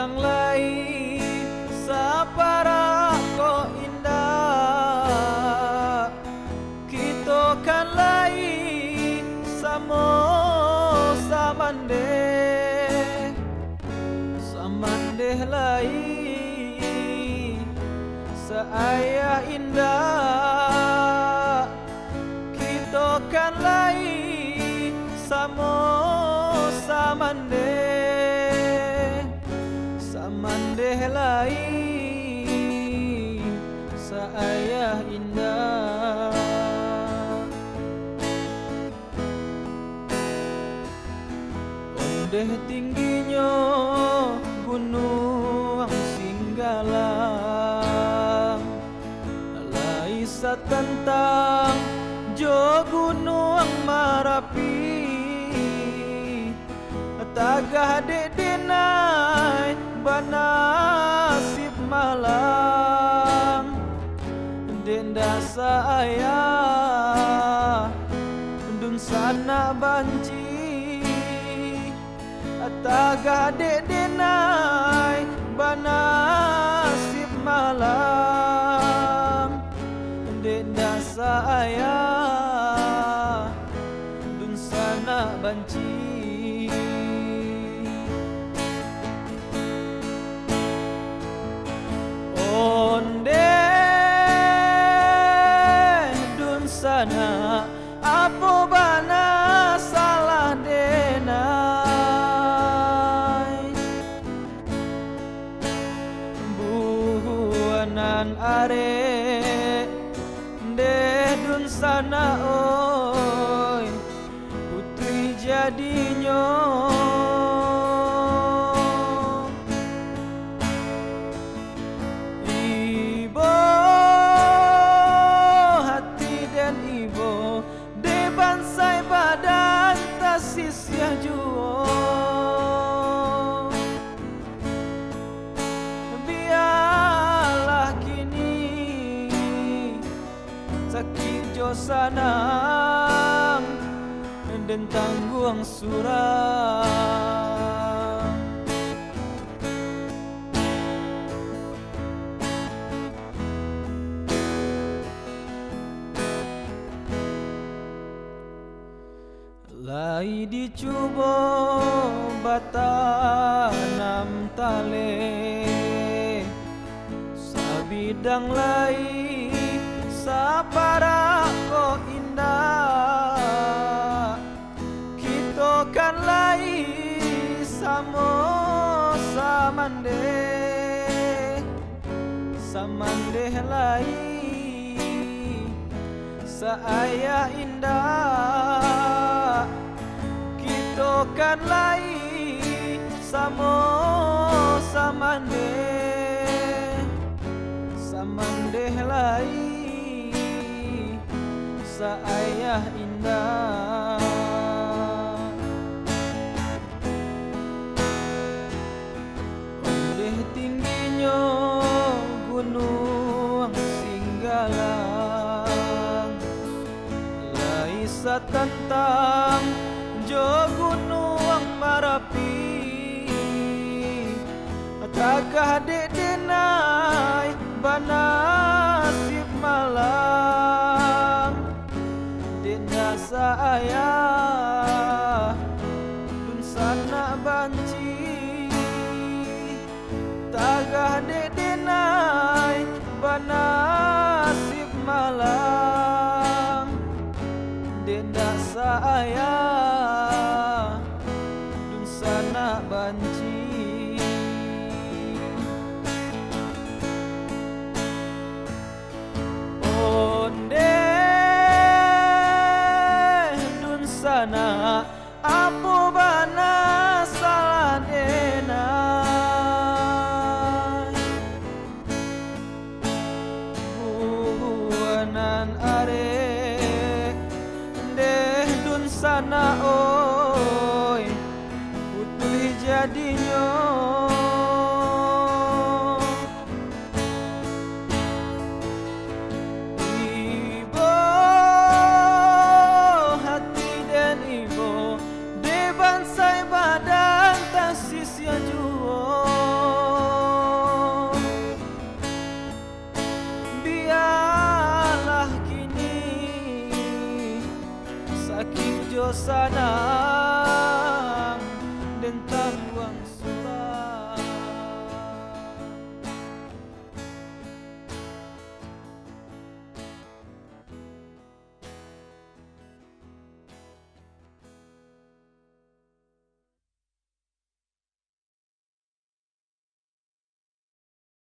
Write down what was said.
bidang lain sapara ko indah kita kan lain samo samandeh lain seayah indah kita kan lain samo samandeh lain seayah indah. Ondeh tingginya gunung Singgalang laisa tentang jo gunung Marapi tagah denai banasib malang denda saya dun sana banci tagah denai banasib malang denda saya dun sana banci. Sana apa bana salah denai buanan are deh dun sana oi putri jadinya sisya juo biarlah kini sakit jo sanang dan tangguang surang. Lai dicuba batanam tale sabidang lai sapara ko indah kita kan lai samo samandeh lai seayah indah kita kan lai samo samandeh lai seayah indah. Ondeh tingginya gunung Singgalang laisa tentang jo gunung Marapi tagah denai banasib malang denda saya dun sana banci tagah denai banasib malang denda saya dun sana banci. Ondeh dun sana apa bana salah denai buanan are deh dun sana oi putri jadinya badan tak sisya juo sanang dentang